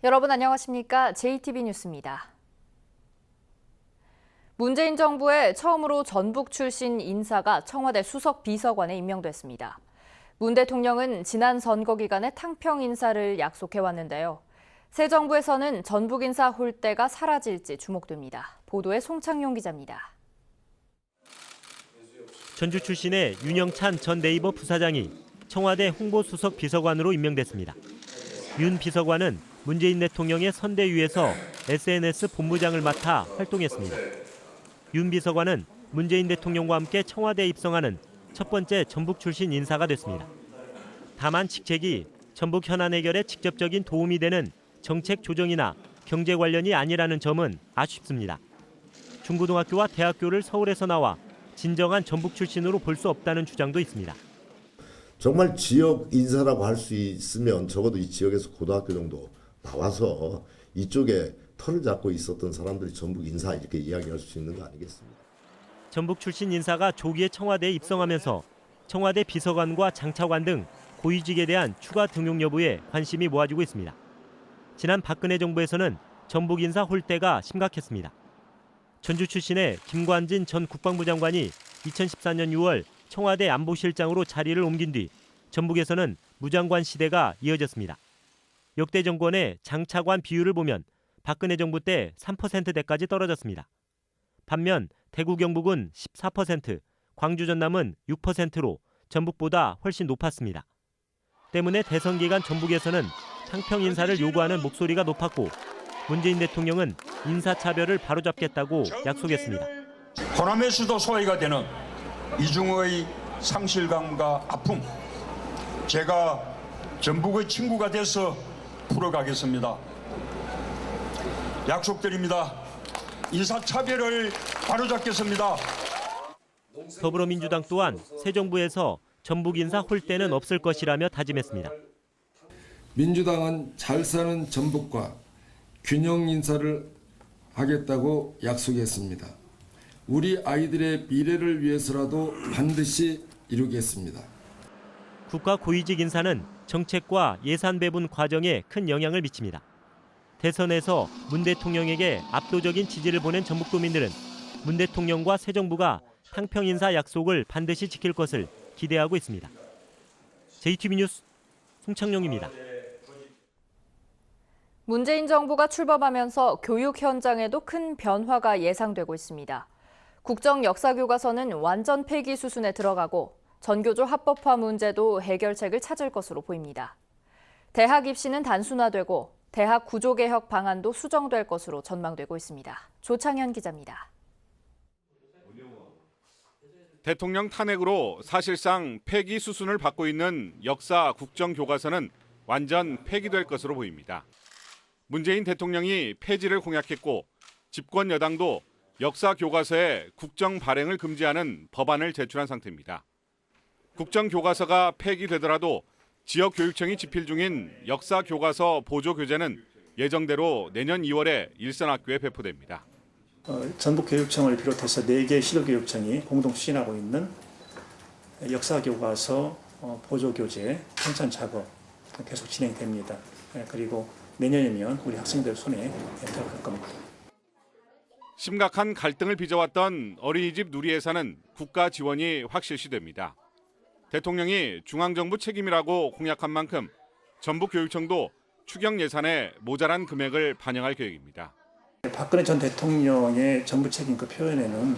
여러분 안녕하십니까? JTB 뉴스입니다. 문재인 정부의 처음으로 전북 출신 인사가 청와대 수석 비서관에 임명됐습니다. 문 대통령은 지난 선거 기간에 탕평 인사를 약속해왔는데요. 새 정부에서는 전북 인사 홀대가 사라질지 주목됩니다. 보도에 송창용 기자입니다. 전주 출신의 윤영찬 전 네이버 부사장이 청와대 홍보수석 비서관으로 임명됐습니다. 윤 비서관은 문재인 대통령의 선대위에서 SNS 본부장을 맡아 활동했습니다. 윤 비서관은 문재인 대통령과 함께 청와대에 입성하는 첫 번째 전북 출신 인사가 됐습니다. 다만 직책이 전북 현안 해결에 직접적인 도움이 되는 정책 조정이나 경제 관련이 아니라는 점은 아쉽습니다. 중고등학교와 대학교를 서울에서 나와 진정한 전북 출신으로 볼 수 없다는 주장도 있습니다. 정말 지역 인사라고 할 수 있으면 적어도 이 지역에서 고등학교 정도 나와서 이쪽에 털을 잡고 있었던 사람들이 전북 인사 이렇게 이야기할 수 있는 거 아니겠습니까? 전북 출신 인사가 조기에 청와대에 입성하면서 청와대 비서관과 장차관 등 고위직에 대한 추가 등용 여부에 관심이 모아지고 있습니다. 지난 박근혜 정부에서는 전북 인사 홀대가 심각했습니다. 전주 출신의 김관진 전 국방부 장관이 2014년 6월 청와대 안보실장으로 자리를 옮긴 뒤 전북에서는 무장관 시대가 이어졌습니다. 역대 정권의 장차관 비율을 보면 박근혜 정부 때 3%대까지 떨어졌습니다. 반면 대구 경북은 14%, 광주 전남은 6%로 전북보다 훨씬 높았습니다. 때문에 대선 기간 전북에서는 탕평 인사를 요구하는 목소리가 높았고 문재인 대통령은 인사차별을 바로잡겠다고 약속했습니다. 호남의 수도 소외가 되는 이중의 상실감과 아픔, 제가 전북의 친구가 돼서 풀어가겠습니다. 약속드립니다. 인사차별을 바로잡겠습니다. 더불어민주당 또한 새 정부에서 전북 인사 홀대는 없을 것이라며 다짐했습니다. 민주당은 잘 사는 전북과 균형 인사를 하겠다고 약속했습니다. 우리 아이들의 미래를 위해서라도 반드시 이루겠습니다. 국가 고위직 인사는 정책과 예산 배분 과정에 큰 영향을 미칩니다. 대선에서 문 대통령에게 압도적인 지지를 보낸 전북도민들은 문 대통령과 새 정부가 탕평 인사 약속을 반드시 지킬 것을 기대하고 있습니다. JTB 뉴스 송창용입니다. 문재인 정부가 출범하면서 교육 현장에도 큰 변화가 예상되고 있습니다. 국정 역사 교과서는 완전 폐기 수순에 들어가고 전교조 합법화 문제도 해결책을 찾을 것으로 보입니다. 대학 입시는 단순화되고 대학 구조개혁 방안도 수정될 것으로 전망되고 있습니다. 조창현 기자입니다. 대통령 탄핵으로 사실상 폐기 수순을 밟고 있는 역사 국정교과서는 완전 폐기될 것으로 보입니다. 문재인 대통령이 폐지를 공약했고 집권 여당도 역사 교과서에 국정 발행을 금지하는 법안을 제출한 상태입니다. 국정 교과서가 폐기되더라도 지역교육청이 집필 중인 역사 교과서 보조 교재는 예정대로 내년 2월에 일선학교에 배포됩니다. 전북교육청을 비롯해서 4개 시도교육청이 공동 추진하고 있는 역사 교과서 보조 교재 편찬 작업 계속 진행됩니다. 그리고 내년이면 우리 학생들 손에 들어갈 겁니다. 심각한 갈등을 빚어왔던 어린이집 누리예산은 국가 지원이 확실시됩니다. 대통령이 중앙정부 책임이라고 공약한 만큼 전북교육청도 추경 예산에 모자란 금액을 반영할 계획입니다. 박근혜 전 대통령의 정부 책임 그 표현에는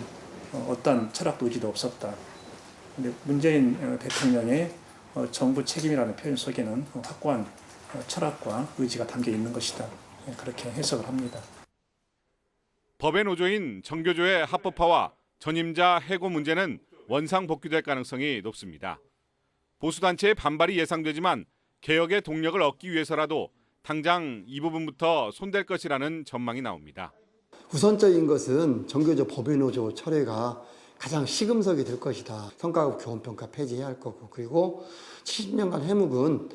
어떤 철학도 의지도 없었다. 근데 문재인 대통령의 정부 책임이라는 표현 속에는 확고한 철학과 의지가 담겨 있는 것이다. 그렇게 해석을 합니다. 법의 노조인 전교조의 합법화와 전임자 해고 문제는 원상 복귀될 가능성이 높습니다. 보수단체의 반발이 예상되지만 개혁의 동력을 얻기 위해서라도 당장 이 부분부터 손댈 것이라는 전망이 나옵니다. 우선적인 것은 전교조 법의 노조 철회가 가장 시금석이 될 것이다. 성과급 교원평가 폐지해야 할 거고, 그리고 70년간 해묵은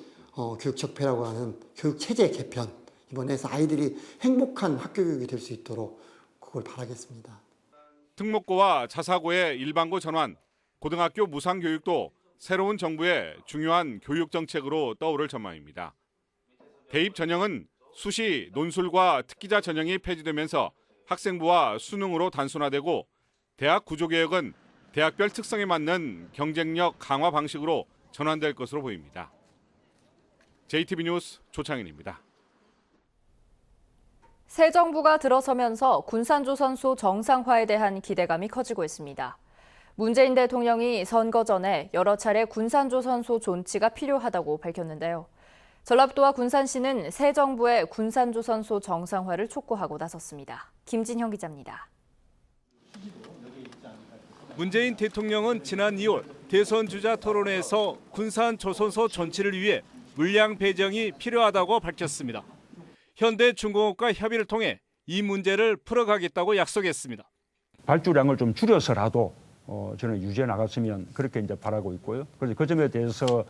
교육적폐라고 하는 교육체제 개편, 이번에 해서 아이들이 행복한 학교 교육이 될 수 있도록 그걸 바라겠습니다. 특목고와 자사고의 일반고 전환, 고등학교 무상교육도 새로운 정부의 중요한 교육 정책으로 떠오를 전망입니다. 대입 전형은 수시, 논술과 특기자 전형이 폐지되면서 학생부와 수능으로 단순화되고 대학 구조개혁은 대학별 특성에 맞는 경쟁력 강화 방식으로 전환될 것으로 보입니다. JTB 뉴스 조창인입니다. 새 정부가 들어서면서 군산조선소 정상화에 대한 기대감이 커지고 있습니다. 문재인 대통령이 선거 전에 여러 차례 군산조선소 존치가 필요하다고 밝혔는데요. 전라북도와 군산시는 새 정부의 군산조선소 정상화를 촉구하고 나섰습니다. 김진형 기자입니다. 문재인 대통령은 지난 2월 대선 주자 토론회에서 군산조선소 존치를 위해 물량 배정이 필요하다고 밝혔습니다. 현대중공업과 협의를 통해 이 문제를 풀어가겠다고 약속했습니다. 발주량을 좀 줄여서라도 저는 유지해 나갔으면 그렇게 이제 바라고 있고요. 그래서 그 점에 대해서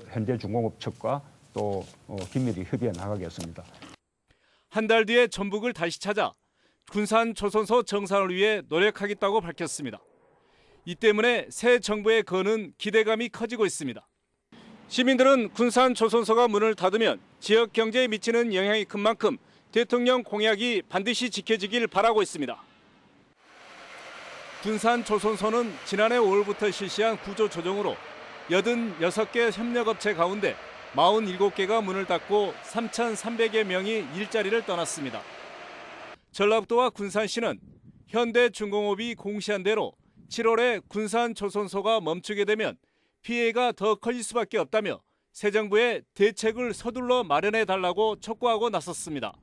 현대중공업 측과 또 긴밀히 협의해 나가겠습니다. 한 달 뒤에 전북을 다시 찾아 군산조선소 정상을 위해 노력하겠다고 밝혔습니다. 이 때문에 새 정부의 거는 기대감이 커지고 있습니다. 시민들은 군산조선소가 문을 닫으면 지역 경제에 미치는 영향이 큰 만큼 대통령 공약이 반드시 지켜지길 바라고 있습니다. 군산조선소는 지난해 5월부터 실시한 구조조정으로 86개 협력업체 가운데 47개가 문을 닫고 3,300여 명이 일자리를 떠났습니다. 전라북도와 군산시는 현대중공업이 공시한 대로 7월에 군산조선소가 멈추게 되면 피해가 더 커질 수밖에 없다며 새 정부에 대책을 서둘러 마련해달라고 촉구하고 나섰습니다.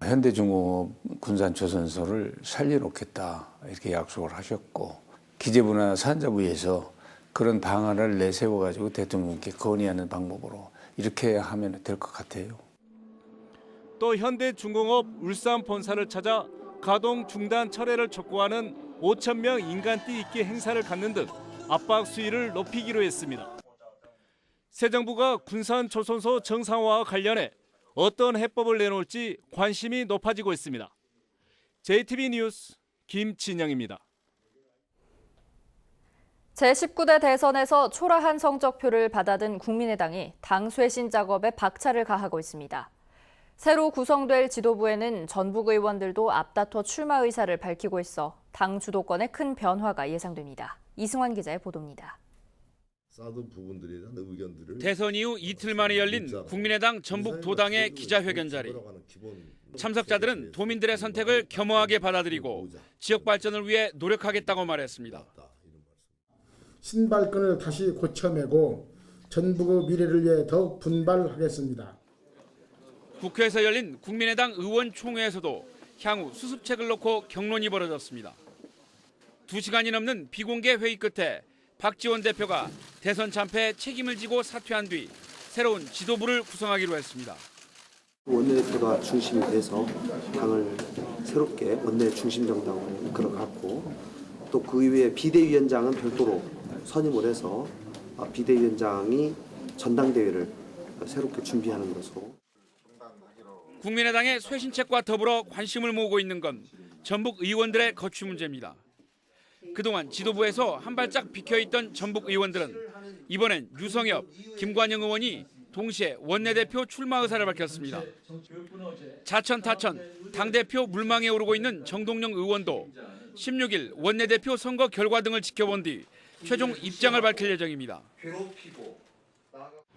현대중공업 군산조선소를 살려놓겠다 이렇게 약속을 하셨고 기재부나 산자부에서 그런 방안을 내세워가지고 대통령께 건의하는 방법으로 이렇게 하면 될 것 같아요. 또 현대중공업 울산 본사를 찾아 가동 중단 철회를 촉구하는 5,000명 인간띠 있기 행사를 갖는 등 압박 수위를 높이기로 했습니다. 새 정부가 군산조선소 정상화와 관련해 어떤 해법을 내놓을지 관심이 높아지고 있습니다. JTB 뉴스 김진영입니다. 제19대 대선에서 초라한 성적표를 받아든 국민의당이 당 쇄신 작업에 박차를 가하고 있습니다. 새로 구성될 지도부에는 전북 의원들도 앞다퉈 출마 의사를 밝히고 있어 당 주도권에 큰 변화가 예상됩니다. 이승환 기자의 보도입니다. 대선 이후 이틀 만에 열린 국민의당 전북 도당의 기자회견 자리. 참석자들은 도민들의 선택을 겸허하게 받아들이고 지역 발전을 위해 노력하겠다고 말했습니다. 신발끈을 다시 고쳐매고 전북의 미래를 위해 더욱 분발하겠습니다. 국회에서 열린 국민의당 의원총회에서도 향후 수습책을 놓고 격론이 벌어졌습니다. 2시간이 넘는 비공개 회의 끝에 박지원 대표가 대선 참패에 책임을 지고 사퇴한 뒤 새로운 지도부를 구성하기로 했습니다. 원내대표가 중심이 돼서 당을 새롭게 원내 중심 정당으로 이끌어갔고 또 그 이외에 비대위원장은 별도로 선임을 해서 비대위원장이 전당대회를 새롭게 준비하는 것으로. 국민의당의 쇄신책과 더불어 관심을 모으고 있는 건 전북 의원들의 거취 문제입니다. 그동안 지도부에서 한 발짝 비켜있던 전북 의원들은 이번엔 유성엽, 김관영 의원이 동시에 원내대표 출마 의사를 밝혔습니다. 자천 타천 당대표 물망에 오르고 있는 정동영 의원도 16일 원내대표 선거 결과 등을 지켜본 뒤 최종 입장을 밝힐 예정입니다.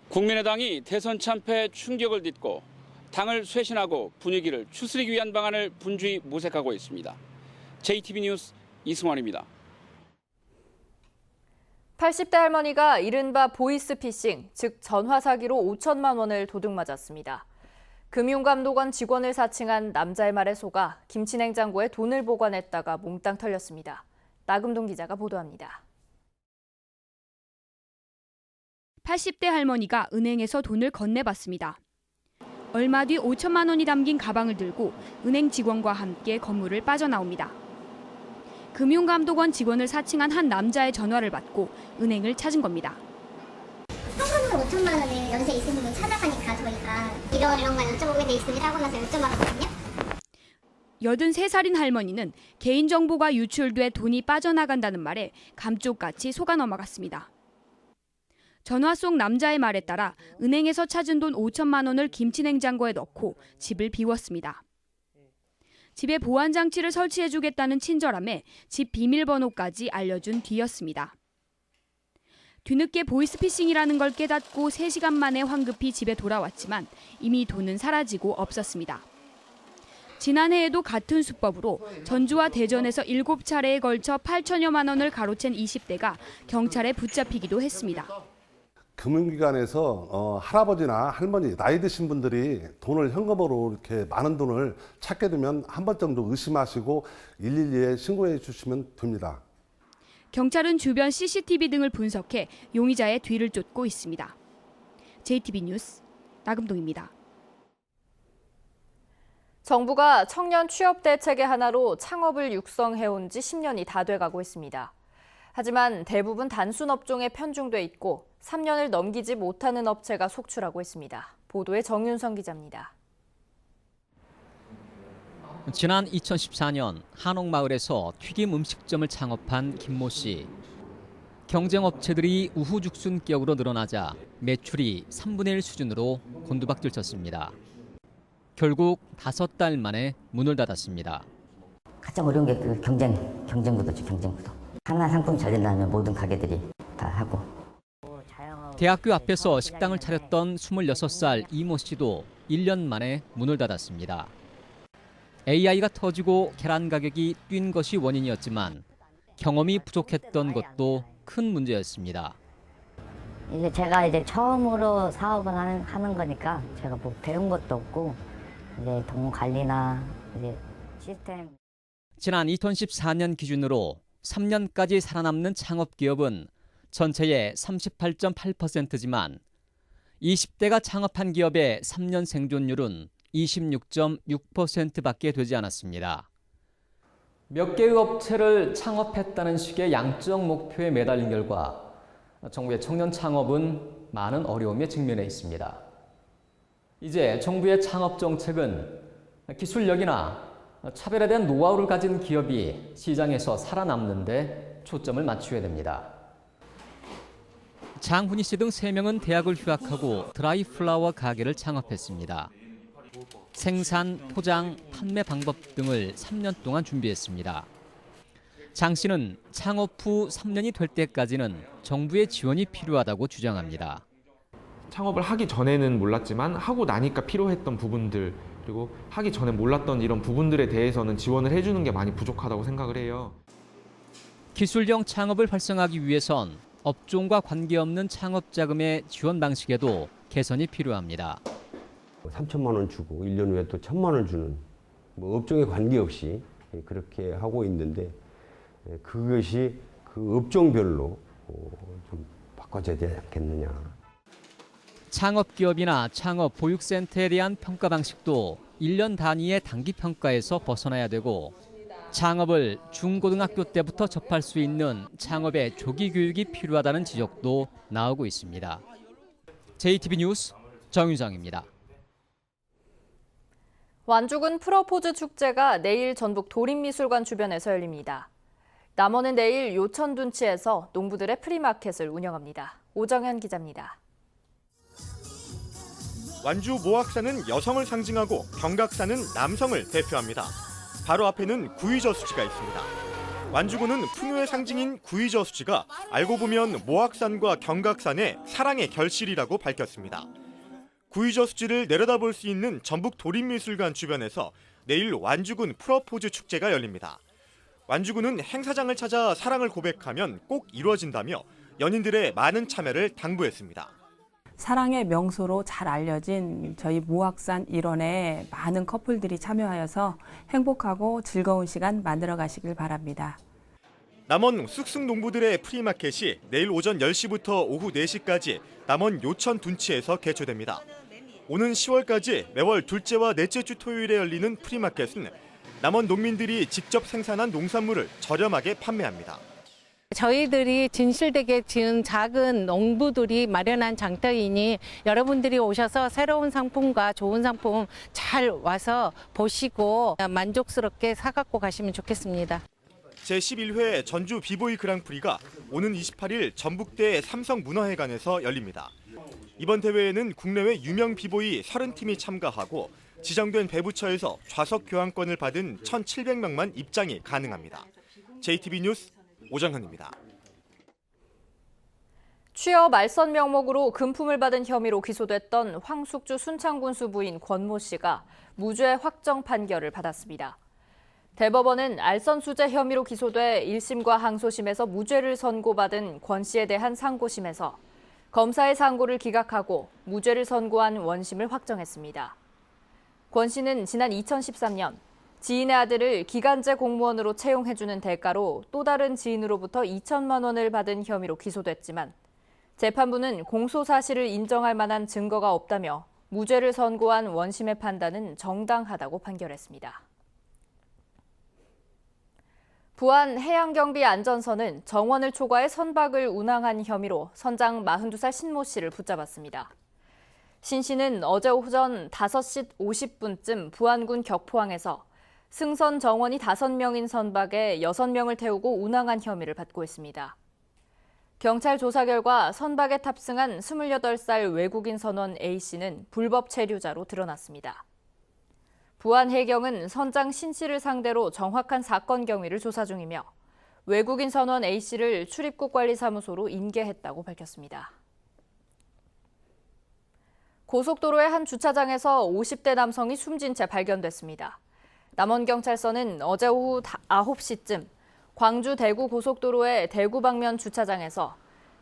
국민의당이 대선 참패에 충격을 딛고 당을 쇄신하고 분위기를 추스리기 위한 방안을 분주히 모색하고 있습니다. JTB 뉴스 이승환입니다. 80대 할머니가 이른바 보이스피싱, 즉 전화 사기로 5천만 원을 도둑맞았습니다. 금융감독원 직원을 사칭한 남자의 말에 속아 김치냉장고에 돈을 보관했다가 몽땅 털렸습니다. 나금동 기자가 보도합니다. 80대 할머니가 은행에서 돈을 건네받습니다. 얼마 뒤 5천만 원이 담긴 가방을 들고 은행 직원과 함께 건물을 빠져나옵니다. 금융감독원 직원을 사칭한 한 남자의 전화를 받고 은행을 찾은 겁니다. 현금으로 5천만 원을 연세 있으신 분 찾아가니까 저희가 이런 거 여쭤보게 돼 있습니다 하고 나서 여쭤봤거든요. 83살인 할머니는 개인정보가 유출돼 돈이 빠져나간다는 말에 감쪽같이 속아 넘어갔습니다. 전화 속 남자의 말에 따라 은행에서 찾은 돈 5천만 원을 김치 냉장고에 넣고 집을 비웠습니다. 집에 보안 장치를 설치해주겠다는 친절함에 집 비밀번호까지 알려준 뒤였습니다. 뒤늦게 보이스피싱이라는 걸 깨닫고 3시간 만에 황급히 집에 돌아왔지만 이미 돈은 사라지고 없었습니다. 지난해에도 같은 수법으로 전주와 대전에서 7차례에 걸쳐 8천여만 원을 가로챈 20대가 경찰에 붙잡히기도 했습니다. 금융기관에서 할아버지나 할머니, 나이 드신 분들이 돈을 현금으로 이렇게 많은 돈을 찾게 되면 한 번 정도 의심하시고 112에 신고해 주시면 됩니다. 경찰은 주변 CCTV 등을 분석해 용의자의 뒤를 쫓고 있습니다. JTB 뉴스 나금동입니다. 정부가 청년 취업 대책의 하나로 창업을 육성해온 지 10년이 다 돼가고 있습니다. 하지만 대부분 단순 업종에 편중돼 있고 3년을 넘기지 못하는 업체가 속출하고 있습니다. 보도에 정윤성 기자입니다. 지난 2014년 한옥마을에서 튀김 음식점을 창업한 김모 씨. 경쟁업체들이 우후죽순격으로 늘어나자 매출이 3분의 1 수준으로 곤두박질쳤습니다. 결국 5달 만에 문을 닫았습니다. 가장 어려운 게 그 경쟁구도죠, 경쟁구도. 하나 상품이 잘 된다면 모든 가게들이 다 하고. 대학교 앞에서 식당을 차렸던 26살 이모 씨도 1년 만에 문을 닫았습니다. AI가 터지고 계란 가격이 뛴 것이 원인이었지만 경험이 부족했던 것도 큰 문제였습니다. 이제 제가 처음으로 사업을 하는 거니까 제가 뭐 배운 것도 없고 이제 돈 관리나 이제 시스템. 지난 2014년 기준으로 3년까지 살아남는 창업 기업은 전체의 38.8%지만 20대가 창업한 기업의 3년 생존율은 26.6%밖에 되지 않았습니다. 몇 개의 업체를 창업했다는 식의 양적 목표에 매달린 결과 정부의 청년 창업은 많은 어려움에 직면해 있습니다. 이제 정부의 창업 정책은 기술력이나 차별에 대한 노하우를 가진 기업이 시장에서 살아남는 데 초점을 맞춰야 됩니다. 장훈희 씨 등 3명은 대학을 휴학하고 드라이플라워 가게를 창업했습니다. 생산, 포장, 판매 방법 등을 3년 동안 준비했습니다. 장 씨는 창업 후 3년이 될 때까지는 정부의 지원이 필요하다고 주장합니다. 창업을 하기 전에는 몰랐지만 하고 나니까 필요했던 부분들, 그리고 하기 전에 몰랐던 이런 부분들에 대해서는 지원을 해주는 게 많이 부족하다고 생각을 해요. 기술형 창업을 활성화하기 위해선 업종과 관계없는 창업 자금의 지원 방식에도 개선이 필요합니다. 3천만 원 주고 1년 후에 또 1,000만 원 주는 업종에 관계없이 그렇게 하고 있는데 그것이 그 업종별로 좀 바꿔줘야 되지 않겠느냐. 창업기업이나 창업보육센터에 대한 평가 방식도 1년 단위의 단기 평가에서 벗어나야 되고 창업을 중고등학교 때부터 접할 수 있는 창업의 조기 교육이 필요하다는 지적도 나오고 있습니다. JTB 뉴스 정유정입니다. 완주군 프러포즈 축제가 내일 전북 도림미술관 주변에서 열립니다. 남원은 내일 요천둔치에서 농부들의 프리마켓을 운영합니다. 오정현 기자입니다. 완주 모악산은 여성을 상징하고 경각산은 남성을 대표합니다. 바로 앞에는 구의저수지가 있습니다. 완주군은 풍요의 상징인 구의저수지가 알고 보면 모악산과 경각산의 사랑의 결실이라고 밝혔습니다. 구의저수지를 내려다볼 수 있는 전북 도림미술관 주변에서 내일 완주군 프러포즈 축제가 열립니다. 완주군은 행사장을 찾아 사랑을 고백하면 꼭 이루어진다며 연인들의 많은 참여를 당부했습니다. 사랑의 명소로 잘 알려진 저희 모악산 일원에 많은 커플들이 참여하여서 행복하고 즐거운 시간 만들어 가시길 바랍니다. 남원 쑥쑥 농부들의 프리마켓이 내일 오전 10시부터 오후 4시까지 남원 요천 둔치에서 개최됩니다. 오는 10월까지 매월 둘째와 넷째 주 토요일에 열리는 프리마켓은 남원 농민들이 직접 생산한 농산물을 저렴하게 판매합니다. 저희들이 진실되게 지은 작은 농부들이 마련한 장터이니 여러분들이 오셔서 새로운 상품과 좋은 상품 잘 와서 보시고 만족스럽게 사갖고 가시면 좋겠습니다. 제11회 전주 비보이 그랑프리가 오는 28일 전북대 삼성문화회관에서 열립니다. 이번 대회에는 국내외 유명 비보이 30팀이 참가하고 지정된 배부처에서 좌석 교환권을 받은 1,700명만 입장이 가능합니다. JTB 뉴스 오정현입니다. 취업 말선 명목으로 금품을 받은 혐의로 기소됐던 황숙주 순창군수 부인 권모 씨가 무죄 확정 판결을 받았습니다. 대법원은 알선수재 혐의로 기소돼 1심과 항소심에서 무죄를 선고받은 권 씨에 대한 상고심에서 검사의 상고를 기각하고 무죄를 선고한 원심을 확정했습니다. 권 씨는 지난 2013년 지인의 아들을 기간제 공무원으로 채용해주는 대가로 또 다른 지인으로부터 2천만 원을 받은 혐의로 기소됐지만 재판부는 공소 사실을 인정할 만한 증거가 없다며 무죄를 선고한 원심의 판단은 정당하다고 판결했습니다. 부안 해양경비 안전선은 정원을 초과해 선박을 운항한 혐의로 선장 42살 신모 씨를 붙잡았습니다. 신 씨는 어제 오전 5시 50분쯤 부안군 격포항에서 승선 정원이 5명인 선박에 6명을 태우고 운항한 혐의를 받고 있습니다. 경찰 조사 결과 선박에 탑승한 28살 외국인 선원 A씨는 불법 체류자로 드러났습니다. 부안해경은 선장 신 씨를 상대로 정확한 사건 경위를 조사 중이며 외국인 선원 A씨를 출입국 관리사무소로 인계했다고 밝혔습니다. 고속도로의 한 주차장에서 50대 남성이 숨진 채 발견됐습니다. 남원경찰서는 어제 오후 9시쯤 광주 대구 고속도로의 대구 방면 주차장에서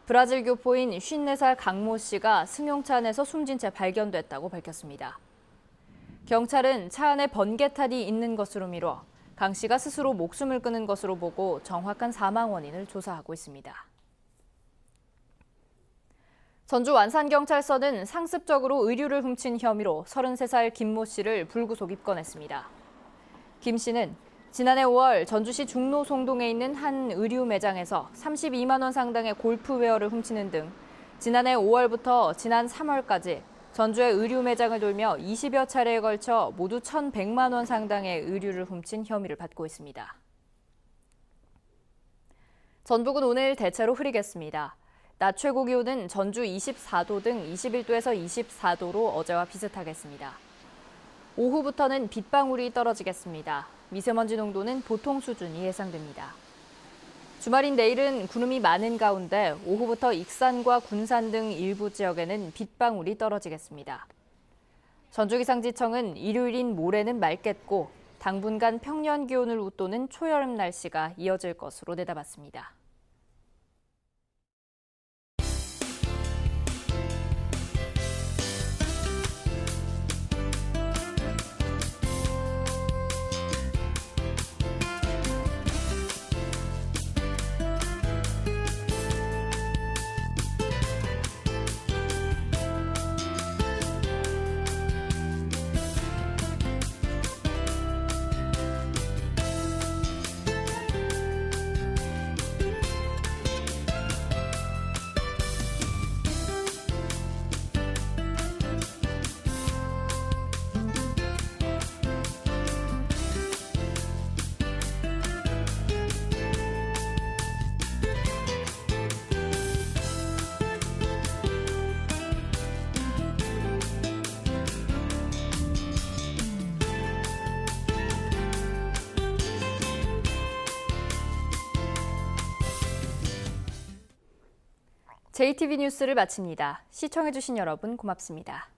브라질 교포인 54살 강모 씨가 승용차 안에서 숨진 채 발견됐다고 밝혔습니다. 경찰은 차 안에 번개탄이 있는 것으로 미뤄 강 씨가 스스로 목숨을 끊은 것으로 보고 정확한 사망 원인을 조사하고 있습니다. 전주 완산경찰서는 상습적으로 의류를 훔친 혐의로 33살 김모 씨를 불구속 입건했습니다. 김 씨는 지난해 5월 전주시 중로 송동에 있는 한 의류 매장에서 32만 원 상당의 골프웨어를 훔치는 등 지난해 5월부터 지난 3월까지 전주의 의류 매장을 돌며 20여 차례에 걸쳐 모두 1,100만 원 상당의 의류를 훔친 혐의를 받고 있습니다. 전북은 오늘 대체로 흐리겠습니다. 낮 최고 기온은 전주 24도 등 21도에서 24도로 어제와 비슷하겠습니다. 오후부터는 빗방울이 떨어지겠습니다. 미세먼지 농도는 보통 수준이 예상됩니다. 주말인 내일은 구름이 많은 가운데 오후부터 익산과 군산 등 일부 지역에는 빗방울이 떨어지겠습니다. 전주기상지청은 일요일인 모레는 맑겠고 당분간 평년 기온을 웃도는 초여름 날씨가 이어질 것으로 내다봤습니다. JTB 뉴스를 마칩니다. 시청해주신 여러분 고맙습니다.